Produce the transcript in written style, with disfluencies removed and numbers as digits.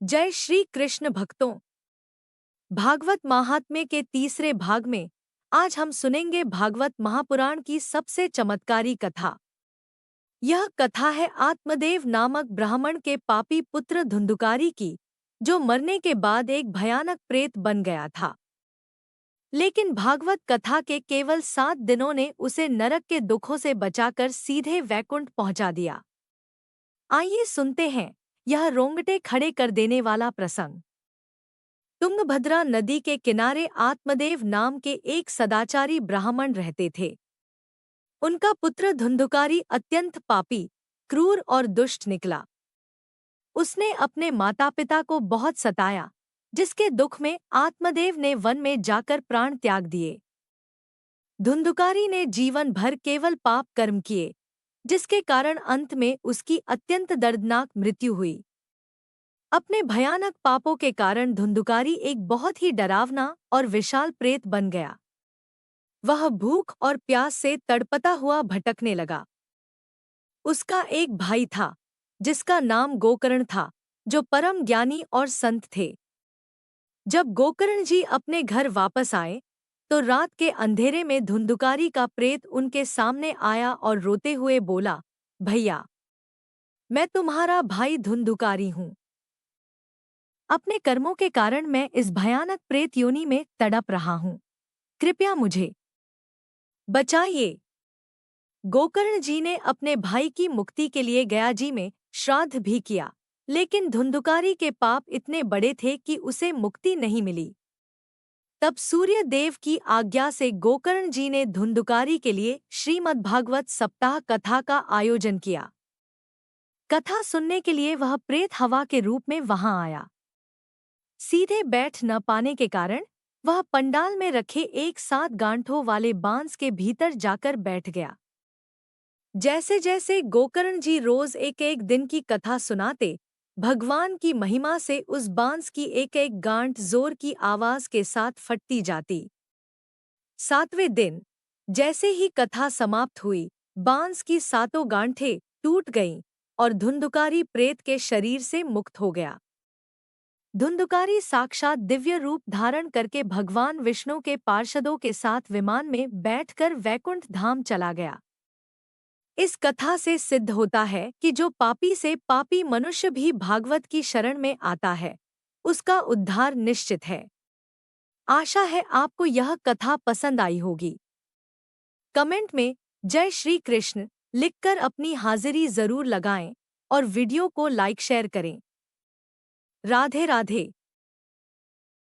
जय श्री कृष्ण भक्तों। भागवत महात्म्य के तीसरे भाग में आज हम सुनेंगे भागवत महापुराण की सबसे चमत्कारी कथा। यह कथा है आत्मदेव नामक ब्राह्मण के पापी पुत्र धुंधुकारी की, जो मरने के बाद एक भयानक प्रेत बन गया था। लेकिन भागवत कथा के केवल 7 दिनों ने उसे नरक के दुखों से बचाकर सीधे वैकुंठ पहुंचा दिया। आइए सुनते हैं यह रोंगटे खड़े कर देने वाला प्रसंग। तुंगभद्रा नदी के किनारे आत्मदेव नाम के एक सदाचारी ब्राह्मण रहते थे। उनका पुत्र धुंधुकारी अत्यंत पापी, क्रूर और दुष्ट निकला। उसने अपने माता पिता को बहुत सताया, जिसके दुख में आत्मदेव ने वन में जाकर प्राण त्याग दिए। धुंधुकारी ने जीवन भर केवल पाप कर्म किए, जिसके कारण अंत में उसकी अत्यंत दर्दनाक मृत्यु हुई। अपने भयानक पापों के कारण धुंधुकारी एक बहुत ही डरावना और विशाल प्रेत बन गया। वह भूख और प्यास से तड़पता हुआ भटकने लगा। उसका एक भाई था, जिसका नाम गोकर्ण था, जो परम ज्ञानी और संत थे। जब गोकर्ण जी अपने घर वापस आए, तो रात के अंधेरे में धुंधुकारी का प्रेत उनके सामने आया और रोते हुए बोला, भैया, मैं तुम्हारा भाई धुंधुकारी हूँ। अपने कर्मों के कारण मैं इस भयानक प्रेत योनि में तड़प रहा हूँ। कृपया मुझे बचाइए। गोकर्ण जी ने अपने भाई की मुक्ति के लिए गया जी में श्राद्ध भी किया, लेकिन धुंधुकारी के पाप इतने बड़े थे कि उसे मुक्ति नहीं मिली। तब सूर्य देव की आज्ञा से गोकर्ण जी ने धुंधुकारी के लिए श्रीमद्भागवत सप्ताह कथा का आयोजन किया। कथा सुनने के लिए वह प्रेत हवा के रूप में वहां आया। सीधे बैठ न पाने के कारण वह पंडाल में रखे एक 7 गांठों वाले बांस के भीतर जाकर बैठ गया। जैसे जैसे गोकर्ण जी रोज एक एक दिन की कथा सुनाते, भगवान की महिमा से उस बांस की एक एक गांठ जोर की आवाज के साथ फटती जाती। 7वें दिन जैसे ही कथा समाप्त हुई, बांस की 7 गांठें टूट गईं और धुंधुकारी प्रेत के शरीर से मुक्त हो गया। धुंधुकारी साक्षात दिव्य रूप धारण करके भगवान विष्णु के पार्षदों के साथ विमान में बैठकर वैकुंठ धाम चला गया। इस कथा से सिद्ध होता है कि जो पापी से पापी मनुष्य भी भागवत की शरण में आता है, उसका उद्धार निश्चित है। आशा है आपको यह कथा पसंद आई होगी। कमेंट में जय श्री कृष्ण लिखकर अपनी हाजिरी जरूर लगाएं और वीडियो को लाइक शेयर करें। राधे राधे।